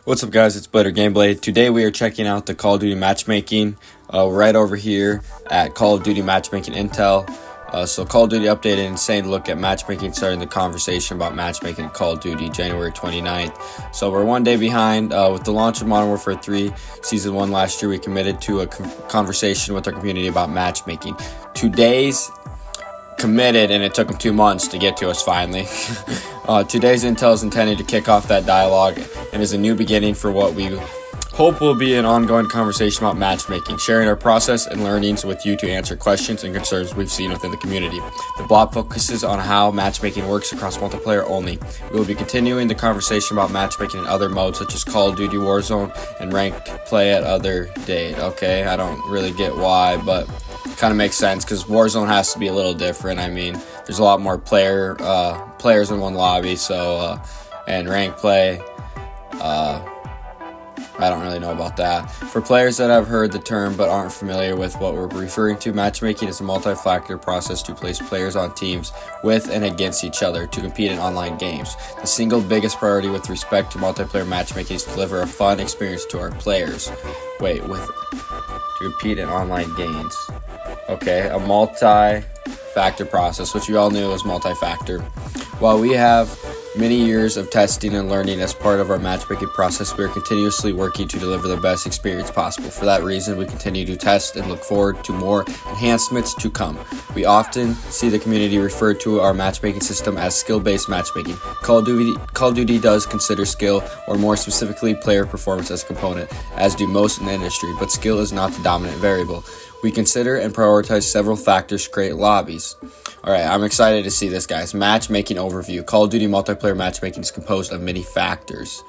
What's up, guys? It's Blitter Gameplay. Today we are checking out the Call of Duty Matchmaking right over here at Call of Duty Matchmaking Intel. So Call of Duty updated an insane look at matchmaking, starting the conversation about matchmaking at Call of Duty January 29th. So we're one day behind. With the launch of Modern Warfare 3 Season 1 last year, we committed to a conversation with our community about matchmaking. Today's committed, and it took them 2 months to get to us finally. Today's intel is intended to kick off that dialogue and is a new beginning for what we hope will be an ongoing conversation about matchmaking, sharing our process and learnings with you to answer questions and concerns we've seen within the community. The blog focuses on how matchmaking works across multiplayer only. We will be continuing the conversation about matchmaking in other modes such as Call of Duty Warzone and ranked play at other date. Okay, I don't really get why, but kind of makes sense because Warzone has to be a little different. I mean, there's a lot more players in one lobby, so and rank play, I don't really know about that. For players that have heard the term but aren't familiar with what we're referring to, matchmaking is a multi-factor process to place players on teams with and against each other to compete in online games. The single biggest priority with respect to multiplayer matchmaking is to deliver a fun experience to our players. To compete in online games. Okay, a multi-factor process, which we all knew was multi-factor. While we have many years of testing and learning as part of our matchmaking process, we are continuously working to deliver the best experience possible. For that reason, we continue to test and look forward to more enhancements to come. We often see the community refer to our matchmaking system as skill-based matchmaking. Call of Duty does consider skill, or more specifically player performance, as a component, as do most in the industry, but skill is not the dominant variable. We consider and prioritize several factors to create lobbies. Alright, I'm excited to see this, guys. Matchmaking overview. Call of Duty multiplayer matchmaking is composed of many factors.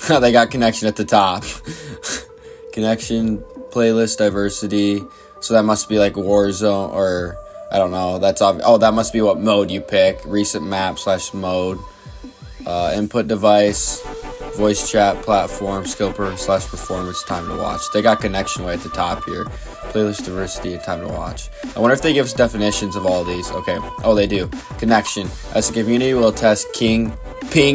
They got connection at the top. Connection, playlist, diversity. So that must be like Warzone, or I don't know. That's obvious. Oh, that must be what mode you pick. Recent map / mode. Input device. Voice chat, platform, skill / performance, time to watch. They got connection way at the top here. Playlist, diversity, and time to watch. I wonder if they give us definitions of all of these. Okay. Oh, they do. Connection. As a community, we'll test ping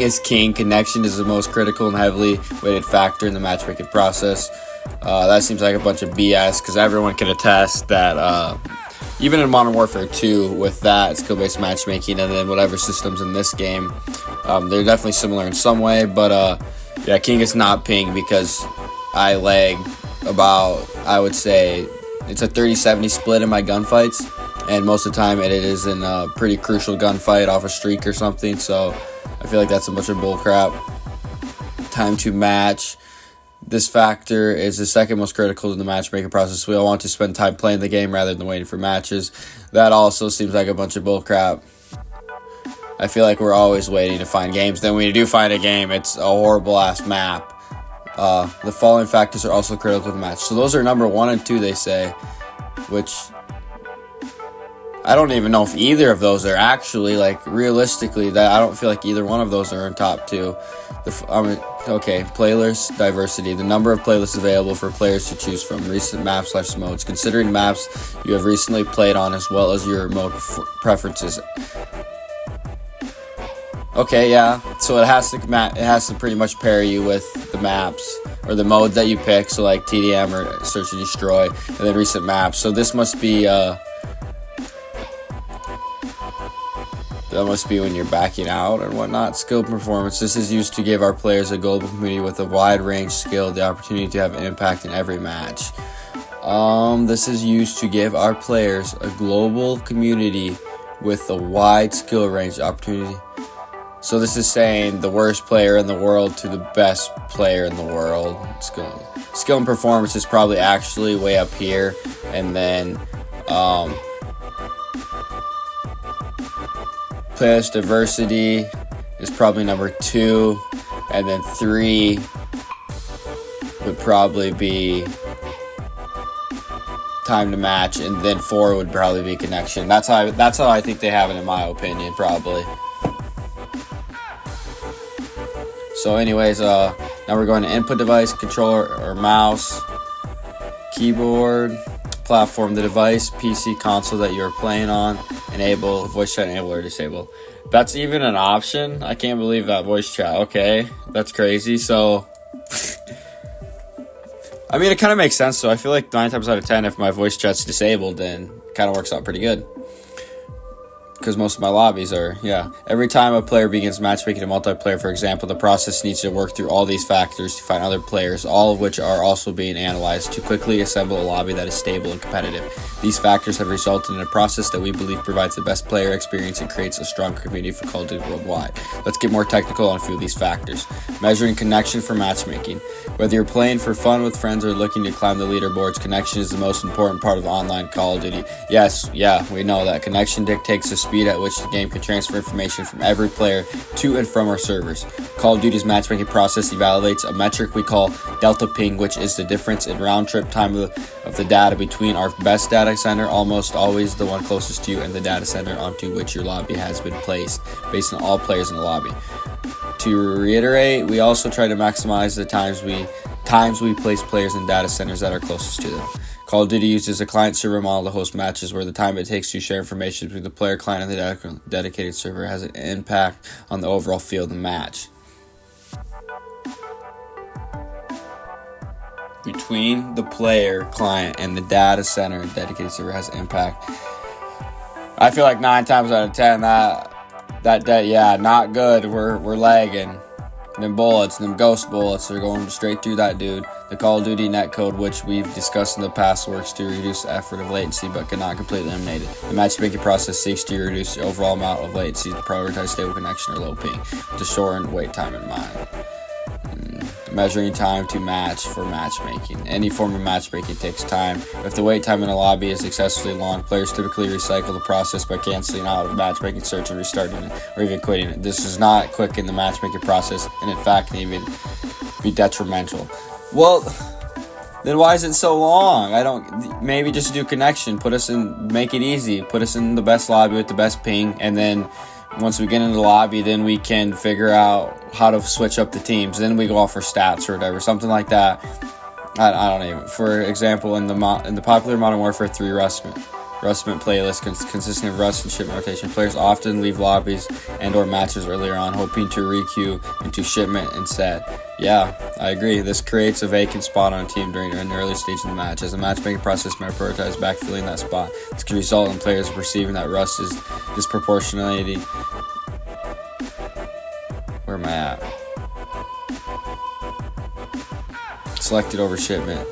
is king. Connection is the most critical and heavily weighted factor in the matchmaking process. That seems like a bunch of BS because everyone can attest that even in Modern Warfare 2 with that skill-based matchmaking and then whatever systems in this game, they're definitely similar in some way, but yeah, king is not ping because I lag about, I would say, it's a 30-70 split in my gunfights, and most of the time it is in a pretty crucial gunfight off a streak or something, so I feel like that's a bunch of bullcrap. Time to match. This factor is the second most critical in the matchmaking process. We all want to spend time playing the game rather than waiting for matches. That also seems like a bunch of bullcrap. I feel like we're always waiting to find games. Then when you do find a game, it's a horrible-ass map. The following factors are also critical to the match. So those are number 1 and 2, they say, which I don't even know if either of those are actually, like, realistically, that I don't feel like either one of those are in top 2. Okay, playlist diversity. The number of playlists available for players to choose from. Recent maps / modes. Considering maps you have recently played on as well as your mode preferences. Okay, yeah. So it has to pretty much pair you with the maps or the mode that you pick. So like TDM or Search and Destroy, and then recent maps. So this must be that must be when you're backing out and whatnot. Skill performance. This is used to give our players a global community with a wide range skill the opportunity to have an impact in every match. This is used to give our players a global community with a wide skill range opportunity. So this is saying the worst player in the world to the best player in the world. Skill and performance is probably actually way up here, and then playlist diversity is probably number 2, and then 3 would probably be time to match, and then 4 would probably be connection. That's how I think they have it, in my opinion, probably. So anyways, now we're going to input device, controller or mouse, keyboard, platform, the device, PC, console that you're playing on, enable, voice chat, enable or disable. That's even an option? I can't believe that. Voice chat, okay, that's crazy. So I mean, it kind of makes sense, though. I feel like 9 times out of 10, if my voice chat's disabled, then it kind of works out pretty good. Because most of my lobbies are, Every time a player begins matchmaking a multiplayer, for example, the process needs to work through all these factors to find other players, all of which are also being analyzed to quickly assemble a lobby that is stable and competitive. These factors have resulted in a process that we believe provides the best player experience and creates a strong community for Call of Duty worldwide. Let's get more technical on a few of these factors. Measuring connection for matchmaking. Whether you're playing for fun with friends or looking to climb the leaderboards, connection is the most important part of online Call of Duty. Yes, we know that. Connection dictates the speed at which the game can transfer information from every player to and from our servers. Call of Duty's matchmaking process evaluates a metric we call delta ping, which is the difference in round-trip time of the data between our best data center, almost always the one closest to you, and the data center onto which your lobby has been placed, based on all players in the lobby. To reiterate, we also try to maximize the times we place players in data centers that are closest to them. Call of Duty uses a client-server model to host matches where the time it takes to share information between the player, client, and the dedicated server has an impact on the overall feel of the match. Between the player, client, and the data center and dedicated server has an impact. I feel like 9 times out of 10, not good. We're lagging. Them ghost bullets, are going straight through that dude. The Call of Duty netcode, which we've discussed in the past, works to reduce the effort of latency but cannot completely eliminate it. The matchmaking process seeks to reduce the overall amount of latency to prioritize stable connection or low ping, with the shortened wait time in mind. Measuring time to match for matchmaking. Any form of matchmaking takes time. If the wait time in a lobby is excessively long, players typically recycle the process by canceling out of matchmaking search and restarting it, or even quitting it. This is not quicken the matchmaking process, and in fact can even be detrimental. Well, then why is it so long? Maybe just do connection. Make it easy. Put us in the best lobby with the best ping, and then once we get into the lobby, then we can figure out how to switch up the teams. Then we go off for stats or whatever, something like that. I don't even. For example, in the popular Modern Warfare 3 Rustment playlist consisting of Rust and shipment rotation, players often leave lobbies and or matches earlier on, hoping to re-queue into shipment instead. Yeah, I agree. This creates a vacant spot on a team during an early stage of the match. As the matchmaking process might prioritize backfilling that spot, this can result in players perceiving that Rust is disproportionality. Where am I at? Selected over shipment.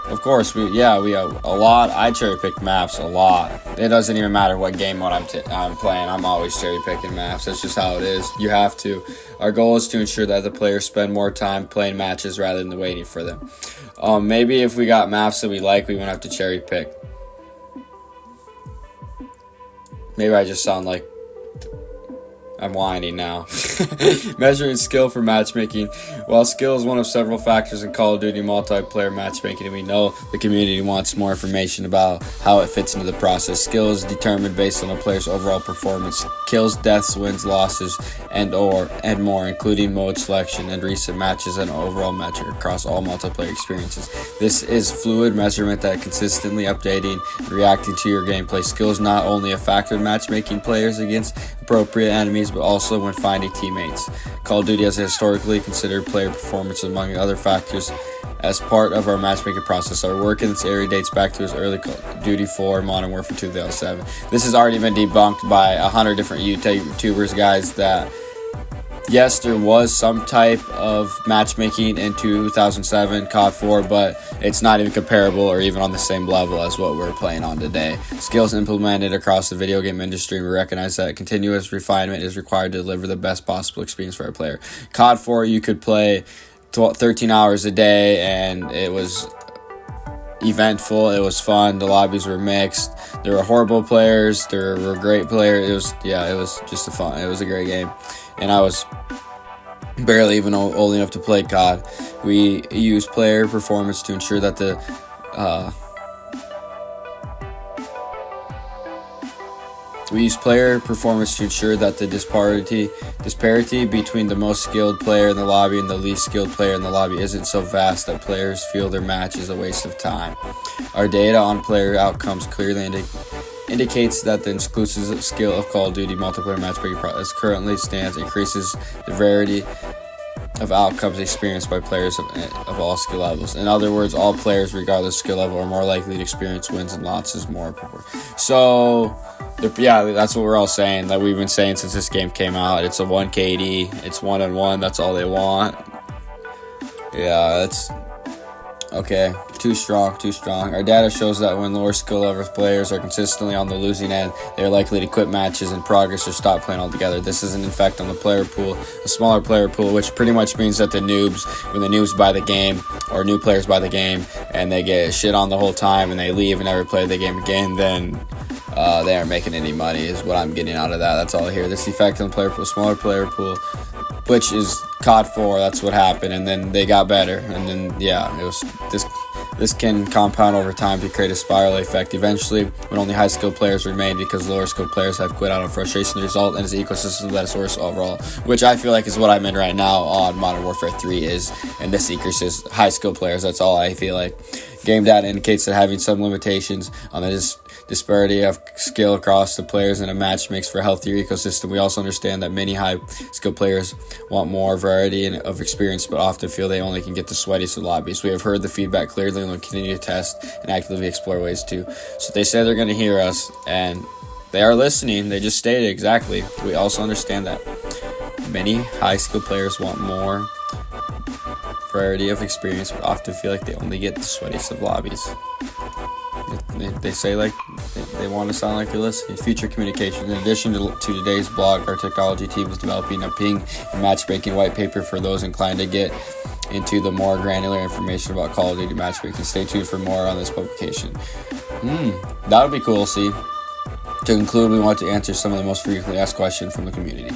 Of course, we have a lot. I cherry pick maps a lot. It doesn't even matter what game mode I'm playing. I'm always cherry picking maps. That's just how it is. You have to. Our goal is to ensure that the players spend more time playing matches rather than waiting for them. Maybe if we got maps that we like, we wouldn't have to cherry pick. Maybe I just sound like I'm whining now. Measuring skill for matchmaking. While skill is one of several factors in Call of Duty multiplayer matchmaking, and we know the community wants more information about how it fits into the process. Skill is determined based on a player's overall performance, kills, deaths, wins, losses, and more, including mode selection and recent matches and overall metric across all multiplayer experiences. This is fluid measurement that consistently updating and reacting to your gameplay. Skill is not only a factor in matchmaking players against appropriate enemies, but also when finding teammates. Call of Duty has historically considered player performance among other factors as part of our matchmaking process. Our work in this area dates back to its early Call of Duty 4 Modern Warfare 2007. This has already been debunked by 100 different YouTubers, guys, that yes, there was some type of matchmaking in 2007 COD 4, but it's not even comparable or even on the same level as what we're playing on today. Skills implemented across the video game industry, we recognize that continuous refinement is required to deliver the best possible experience for our player. COD 4, you could play 13 hours a day, and it was eventful, it was fun, the lobbies were mixed, there were horrible players, there were great players. It was just it was a great game, and I was barely even old enough to play COD. We use player performance to ensure that the disparity between the most skilled player in the lobby and the least skilled player in the lobby isn't so vast that players feel their match is a waste of time. Our data on player outcomes clearly indicates that the exclusive skill of Call of Duty multiplayer matchmaking as currently stands increases the rarity of outcomes experienced by players of all skill levels. In other words, all players, regardless of skill level, are more likely to experience wins and losses more. So, yeah, that's what we're all saying, that we've been saying since this game came out. It's a 1 KD, it's 1-on-1, that's all they want. Yeah, that's... Okay, too strong. Our data shows that when lower skill level players are consistently on the losing end, they are likely to quit matches in progress or stop playing altogether. This is an effect on the player pool, a smaller player pool, which pretty much means that when the noobs buy the game, or new players buy the game, and they get shit on the whole time, and they leave and never play the game again, then they aren't making any money, is what I'm getting out of that. That's all I hear. This effect on the player pool, smaller player pool, which is COD 4, that's what happened, and then they got better, and then, yeah, it was this can compound over time to create a spiral effect. Eventually, when only high-skilled players remain because lower-skilled players have quit out on frustration, the result is an ecosystem that is worse overall, which I feel like is what I'm in right now on Modern Warfare 3 is, and this ecosystem, high-skilled players, that's all I feel like. Game data indicates that having some limitations on the disparity of skill across the players in a match makes for a healthier ecosystem. We also understand that many high-skilled players want more variety of experience, but often feel they only can get the sweatiest of lobbies. We have heard the feedback clearly and will continue to test and actively explore ways to. So they say they're going to hear us, and they are listening. They just stated exactly. We also understand that many high-skilled players want more variety of experience, but often feel like they only get the sweatiest of lobbies. They say like they want to sound like they're listening. Future communication. In addition to today's blog, our technology team is developing a ping and matchmaking white paper for those inclined to get into the more granular information about Call of Duty matchmaking. Stay tuned for more on this publication. That would be cool. See, to conclude, we want to answer some of the most frequently asked questions from the community.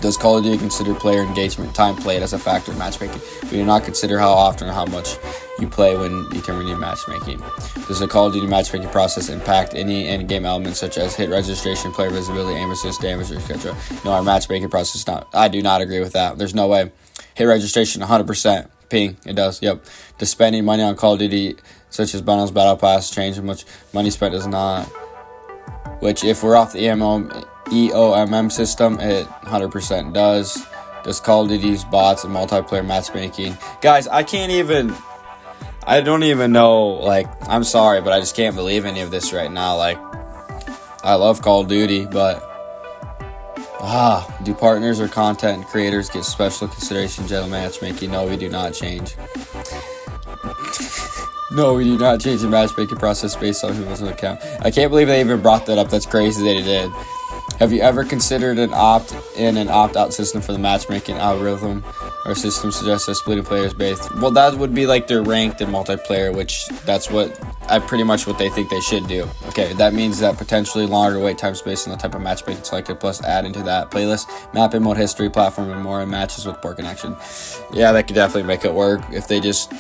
Does Call of Duty consider player engagement, time played, as a factor in matchmaking? We do not consider how often or how much you play when determining matchmaking. Does the Call of Duty matchmaking process impact any end-game elements such as hit registration, player visibility, aim assist, damage, etc.? No, our matchmaking process is not. I do not agree with that. There's no way. Hit registration, 100%. Ping, it does, yep. Does spending money on Call of Duty, such as bundles, battle pass, change how much money spent does not? Which, if we're off the EOMM system, it 100% does. Does Call of Duty use bots and multiplayer matchmaking? Guys, I don't even know, like, I'm sorry, but I just can't believe any of this right now. Like, I love Call of Duty, but do partners or content creators get special consideration in general matchmaking? No, we do not change. No, we do not change the matchmaking process based on who was on the account. I can't believe they even brought that up. That's crazy that it did. Have you ever considered an opt-in and opt-out system for the matchmaking algorithm or system suggests that splitting players based? Well, that would be like their ranked and multiplayer, which that's pretty much what they think they should do. Okay, that means that potentially longer wait times based on the type of matchmaking selected, plus add into that playlist, map and mode history, platform, and more, and matches with poor connection. Yeah, that could definitely make it work if they just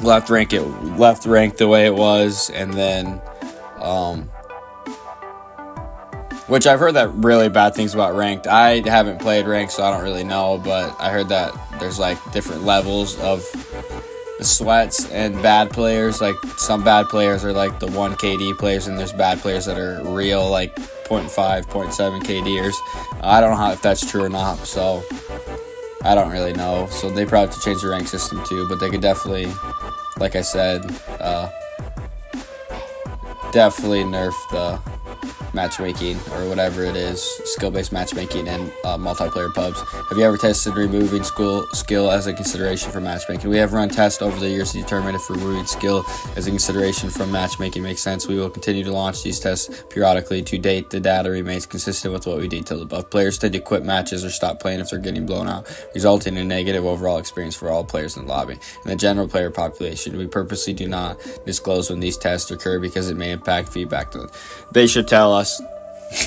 left rank the way it was, and then which I've heard that really bad things about ranked. I haven't played ranked, so I don't really know, but I heard that there's like different levels of the sweats and bad players. Like some bad players are like the 1 KD players, and there's bad players that are real like 0.5, 0.7 KDers. I don't know if that's true or not, so I don't really know. So they probably have to change the rank system too, but they could definitely, like I said, definitely nerf the matchmaking or whatever it is, skill-based matchmaking and multiplayer pubs. Have you ever tested removing skill as a consideration for matchmaking? We have run tests over the years to determine if removing skill as a consideration from matchmaking makes sense. We will continue to launch these tests periodically. To date, the data remains consistent with what we detailed above. Players tend to quit matches or stop playing if they're getting blown out, resulting in a negative overall experience for all players in the lobby. In the general player population, we purposely do not disclose when these tests occur because it may impact feedback. They should tell us.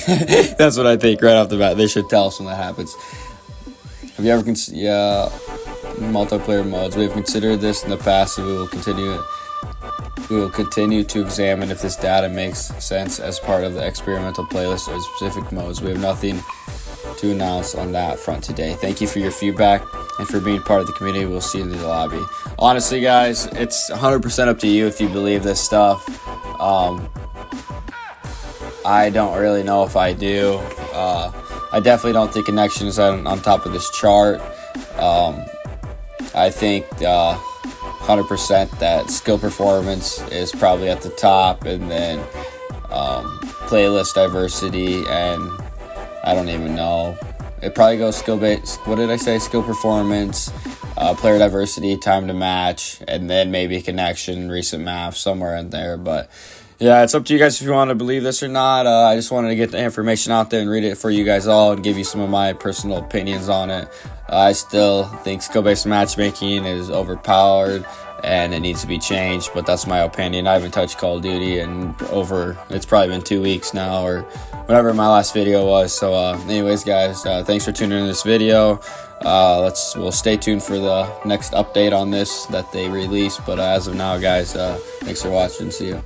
That's what I think right off the bat. They should tell us when that happens. Have you ever multiplayer modes? We have considered this in the past, and we will continue to examine if this data makes sense as part of the experimental playlist or specific modes. We have nothing to announce on that front today. Thank you for your feedback and for being part of the community. We'll see you in the lobby. Honestly, guys, it's 100% up to you if you believe this stuff. I don't really know if I do. I definitely don't think connection is on top of this chart. I think 100% that skill performance is probably at the top, and then playlist diversity, and I don't even know. It probably goes skill based. What did I say? Skill performance, player diversity, time to match, and then maybe connection, recent maps, somewhere in there. But yeah, it's up to you guys if you want to believe this or not. I just wanted to get the information out there and read it for you guys all and give you some of my personal opinions on it. I still think skill-based matchmaking is overpowered and it needs to be changed, but that's my opinion. I haven't touched Call of Duty in it's probably been 2 weeks now, or whatever my last video was. So anyways, guys, thanks for tuning in to this video. We'll stay tuned for the next update on this that they release, but as of now, guys, thanks for watching. See you.